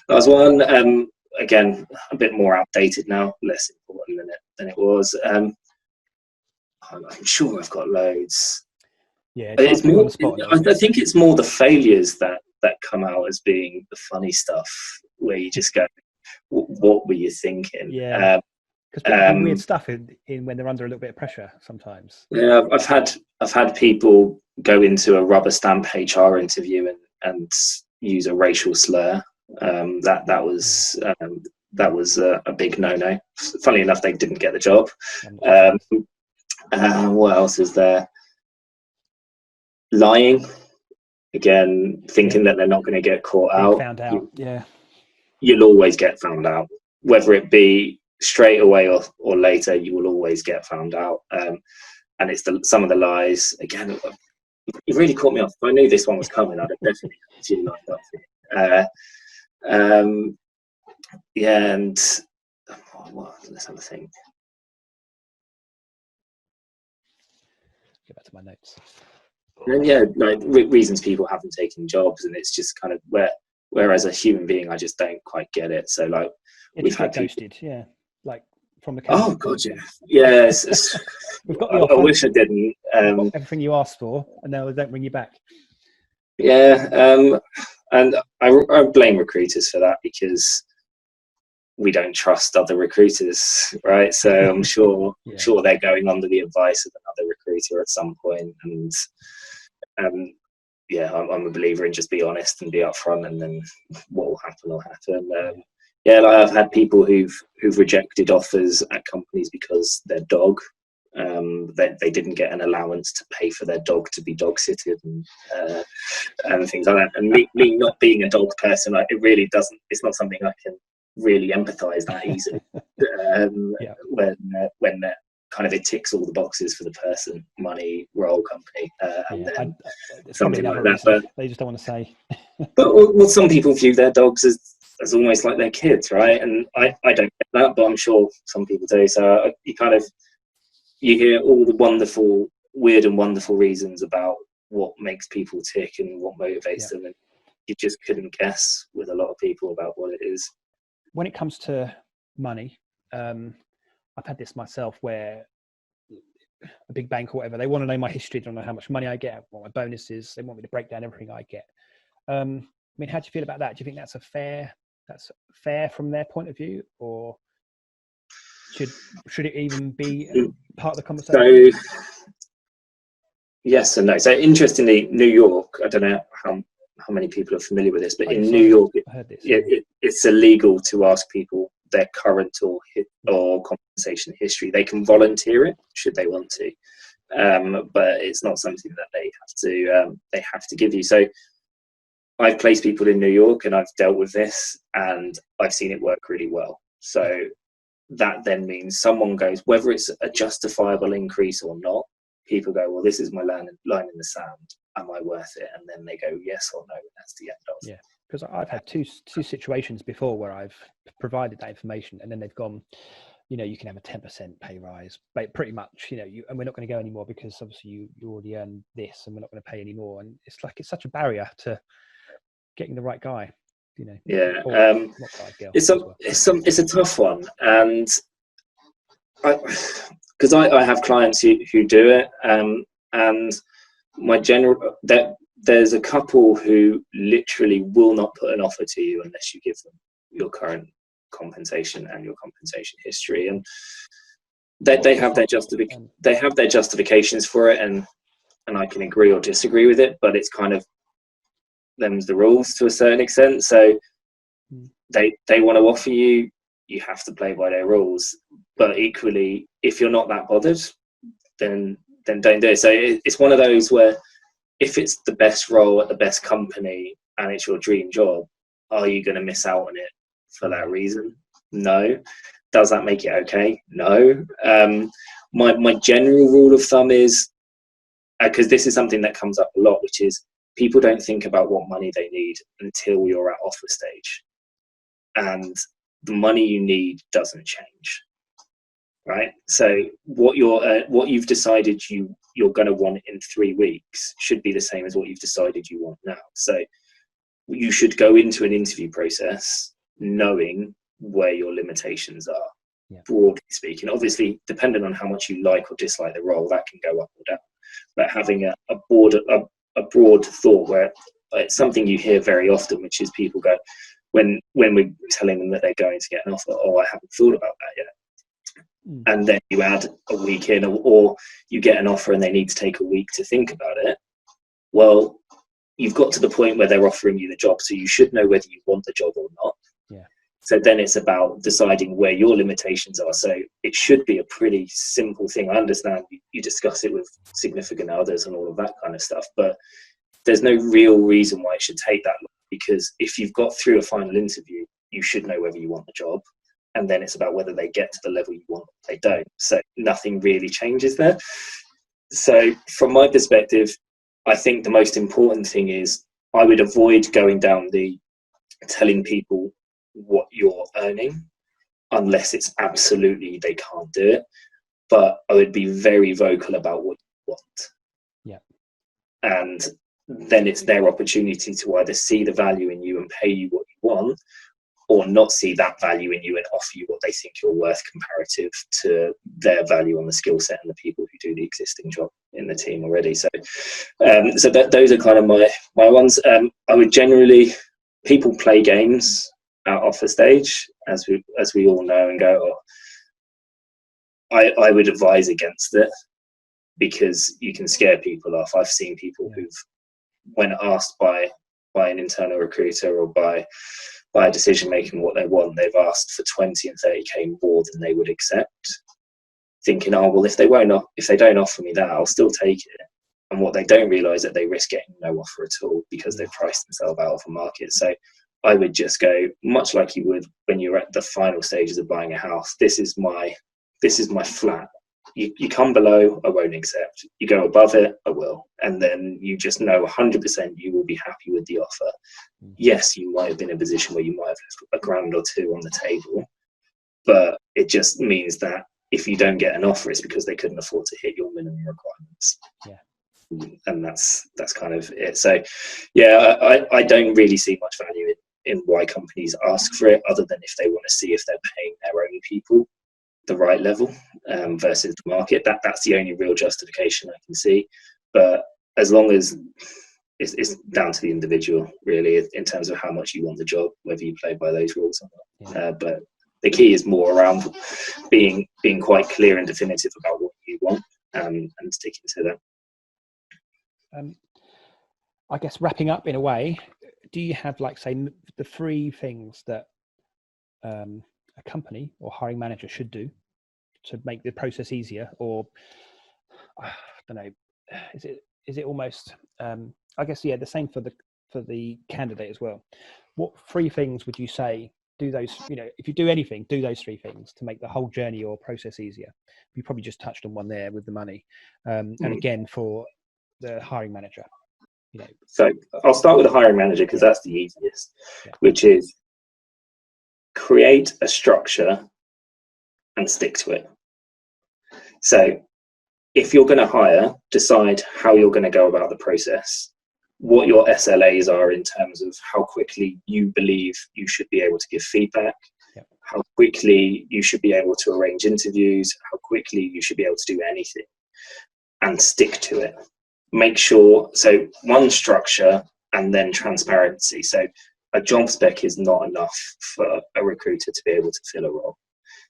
that was one. Again, a bit more outdated now, less important than it was. I'm sure I've got loads. Yeah, it's more. I think it's more the failures that come out as being the funny stuff, where you just go, "What were you thinking?" Yeah, because people do weird stuff in when they're under a little bit of pressure sometimes. Yeah, I've had people go into a rubber stamp HR interview and use a racial slur. That was a big no-no. Funnily enough, they didn't get the job. What else is there? Lying. Again, thinking that they're not going to get caught out. Found out. You'll always get found out, whether it be straight away or later. You will always get found out. And it's some of the lies. Again, it really caught me off. If I knew this one was coming, I'd have definitely tuned like that. And let's have a think. Get back to my notes. And like reasons people haven't taken jobs, and it's just kind of where as a human being I just don't quite get it. So like we've had ghosted, like from the Oh candidate? God, yeah. Yes. We've got the I offer, wish I didn't. everything you asked for, and now they don't bring you back. Yeah, and I blame recruiters for that, because we don't trust other recruiters, right? So I'm sure they're going under the advice of another recruiter at some point, and yeah, I'm a believer in just be honest and be upfront, and then what will happen will happen. Yeah, like I've had people who've rejected offers at companies because their dog, they didn't get an allowance to pay for their dog to be dog sitted, and things like that. And me not being a dog person, it really doesn't. It's not something I can really empathise that easily. When kind of it ticks all the boxes for the person, money, role, company, and then something like that. But they just don't want to say. But well, some people view their dogs as almost like their kids, right? And I don't get that, but I'm sure some people do. So you hear all the weird and wonderful reasons about what makes people tick and what motivates them, and you just couldn't guess with a lot of people about what it is. When it comes to money, I've had this myself, where a big bank or whatever, they want to know my history, they don't know how much money I get, what my bonus is, they want me to break down everything I get. I mean, how do you feel about that? Do you think that's fair from their point of view, or should it even be part of the conversation? So yes and no. So interestingly, New York, I don't know how many people are familiar with this, but in New York, it's illegal to ask people their current or compensation history. They can volunteer it should they want to, but it's not something that they have to give you. So I've placed people in New York, and I've dealt with this, and I've seen it work really well. So that then means someone goes, whether it's a justifiable increase or not, people go, well, this is my line in the sand. Am I worth it? And then they go, yes or no. And that's the end of. Yeah, because I've had two situations before where I've provided that information, and then they've gone, you can have a 10% pay rise, but pretty much, and we're not going to go anymore because obviously you already earned this, and we're not going to pay anymore. And it's such a barrier to getting the right guy. Yeah, not guy, girl, it's a tough one, and because I have clients who do it, and my there's a couple who literally will not put an offer to you unless you give them your current compensation and your compensation history, and they have their justifications for it, and I can agree or disagree with it, but it's kind of them's the rules to a certain extent. So they want to offer you have to play by their rules, but equally, if you're not that bothered, then don't do it. So it's one of those where if it's the best role at the best company and it's your dream job, are you going to miss out on it for that reason? No. Does that make it okay? No. My general rule of thumb is, because this is something that comes up a lot, which is people don't think about what money they need until you're at offer stage, and the money you need doesn't change, right? So what you've decided you're going to want in 3 weeks should be the same as what you've decided you want now. So you should go into an interview process knowing where your limitations are, broadly speaking. Obviously, depending on how much you like or dislike the role, that can go up or down. But having a broad thought, where it's something you hear very often, which is people go, when we're telling them that they're going to get an offer, I haven't thought about that yet. And then you add a week in, or you get an offer and they need to take a week to think about it. Well, you've got to the point where they're offering you the job, so you should know whether you want the job or not. Yeah. So then it's about deciding where your limitations are. So it should be a pretty simple thing. I understand you discuss it with significant others and all of that kind of stuff, but there's no real reason why it should take that long, because if you've got through a final interview, you should know whether you want the job. And then it's about whether they get to the level you want or they don't. So nothing really changes there. So from my perspective, I think the most important thing is I would avoid going down the telling people what you're earning unless it's absolutely they can't do it. But I would be very vocal about what you want. Yeah. And then it's their opportunity to either see the value in you and pay you what you want, or not see that value in you and offer you what they think you're worth comparative to their value on the skill set and the people who do the existing job in the team already. So those are kind of my ones. I would generally, people play games at offer stage, as we all know, and go, I would advise against it, because you can scare people off. I've seen people who've, when asked by an internal recruiter or by a decision making what they want, they've asked for 20 and 30k more than they would accept, thinking, oh well, if they don't offer me that, I'll still take it. And what they don't realise that they risk getting no offer at all, because they've priced themselves out of the market. So I would just go, much like you would when you're at the final stages of buying a house, this is my flat. You come below, I won't accept. You go above it, I will. And then you just know 100% you will be happy with the offer. Yes, you might have been in a position where you might have left $1,000 or $2,000 on the table, but it just means that if you don't get an offer, it's because they couldn't afford to hit your minimum requirements. And that's kind of it. So yeah, I don't really see much value in why companies ask for it, other than if they want to see if they're paying their own people the right level versus the market. That's the only real justification I can see. But as long as it's down to the individual, really, in terms of how much you want the job, whether you play by those rules or not. But the key is more around being quite clear and definitive about what you want, and sticking to that. I guess wrapping up in a way, do you have, like, say, the 3 things that a company or hiring manager should do to make the process easier? Or I don't know, is it almost I guess the same for the candidate as well. What 3 things would you say, do those, if you do anything, do those 3 things to make the whole journey or process easier? You probably just touched on one there with the money, and again for the hiring manager. So I'll start with the hiring manager, because that's the easiest, which is create a structure and stick to it. So if you're going to hire, decide how you're going to go about the process, what your SLAs are in terms of how quickly you believe you should be able to give feedback, how quickly you should be able to arrange interviews, how quickly you should be able to do anything, and stick to it. Make sure, so one, structure, and then transparency. So a job spec is not enough for a recruiter to be able to fill a role,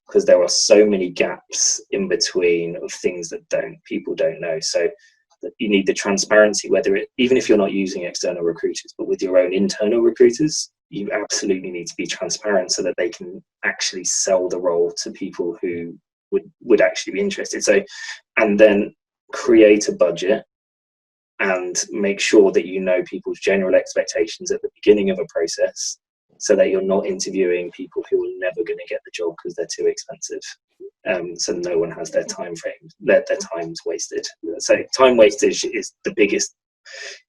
because there are so many gaps in between of things that people don't know. So you need the transparency, even if you're not using external recruiters, but with your own internal recruiters, you absolutely need to be transparent so that they can actually sell the role to people who would actually be interested. So, and then create a budget and make sure that you know people's general expectations at the beginning of a process, so that you're not interviewing people who are never going to get the job because they're too expensive. So no one has their time frame, their time's wasted. So time wastage is the biggest.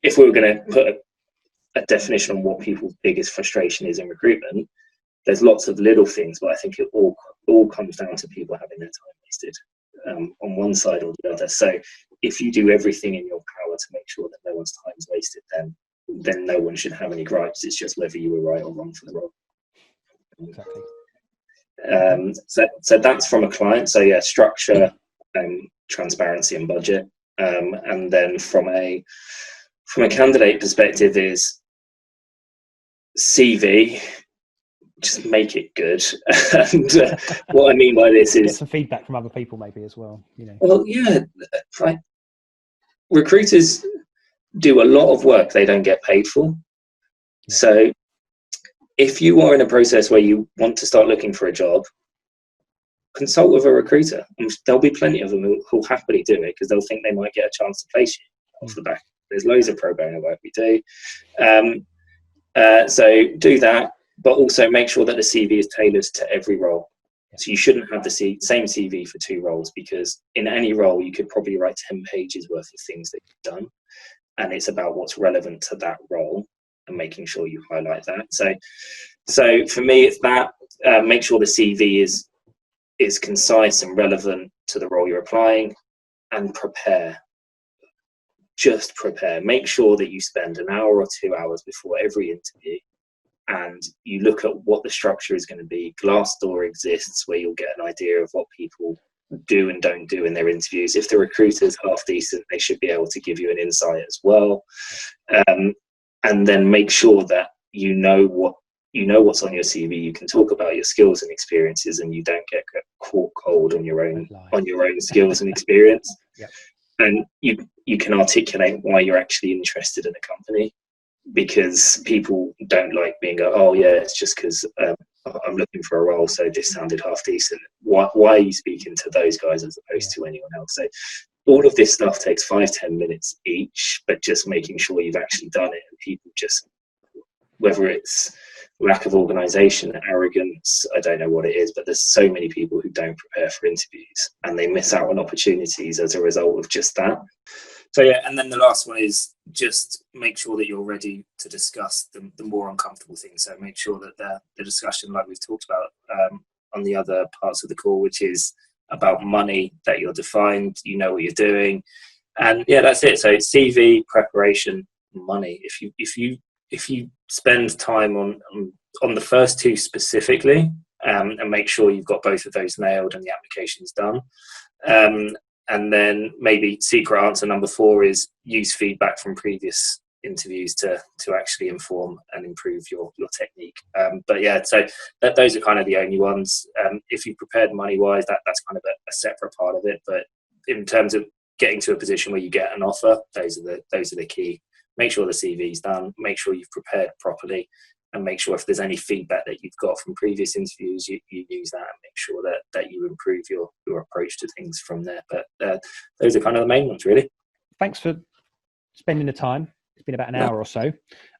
If we were going to put a definition on what people's biggest frustration is in recruitment, there's lots of little things, but I think it all comes down to people having their time wasted on one side or the other. So if you do everything in your power to make sure that no one's time is wasted, then no one should have any gripes. It's just whether you were right or wrong for the role. Exactly. So that's from a client. So yeah, structure, transparency, and budget. And then from a candidate perspective is CV. Just make it good. And what I mean by this is get some feedback from other people, maybe as well. Well, yeah, right. Recruiters do a lot of work they don't get paid for. Yeah. So if you are in a process where you want to start looking for a job, consult with a recruiter. And there'll be plenty of them who'll happily do it, because they'll think they might get a chance to place you off the back. There's loads of pro bono work we do. So do that, but also make sure that the CV is tailored to every role. So you shouldn't have the same CV for 2 roles, because in any role you could probably write 10 pages worth of things that you've done, and it's about what's relevant to that role and making sure you highlight that. So for me, it's that. Make sure the CV is concise and relevant to the role you're applying, and prepare. Just prepare. Make sure that you spend an hour or 2 hours before every interview and you look at what the structure is going to be. Glassdoor exists, where you'll get an idea of what people do and don't do in their interviews. If the recruiter's half decent, they should be able to give you an insight as well. And then make sure that you know what's on your CV. You can talk about your skills and experiences, and you don't get caught cold on your own skills and experience. Yep. And you can articulate why you're actually interested in a company, because people don't like being oh yeah, it's just because I'm looking for a role, so this sounded half decent. Why are you speaking to those guys as opposed to anyone else? So all of this stuff takes 5-10 minutes each, but just making sure you've actually done it. And people just, whether it's lack of organisation, arrogance, I don't know what it is, but there's so many people who don't prepare for interviews, and they miss out on opportunities as a result of just that. So yeah, and then the last one is just make sure that you're ready to discuss the more uncomfortable things. So make sure that the discussion, like we've talked about on the other parts of the call, which is about money, that you're defined, you know what you're doing, and yeah, that's it. So CV, preparation, money. If you spend time on the first two specifically, and make sure you've got both of those nailed and the application's done. And then maybe secret answer number 4 is use feedback from previous interviews to actually inform and improve your technique. But yeah, so those are kind of the only ones. If you prepared money-wise, that's kind of a separate part of it. But in terms of getting to a position where you get an offer, those are the key. Make sure the CV's done, make sure you've prepared properly, and make sure if there's any feedback that you've got from previous interviews, you use that and make sure that you improve your approach to things from there. But those are kind of the main ones, really. Thanks for spending the time. It's been about an hour or so,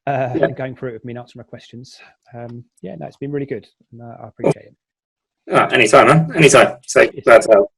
and going through it with me and answering my questions. It's been really good. And, I appreciate it. Anytime, man. Anytime. So glad to help.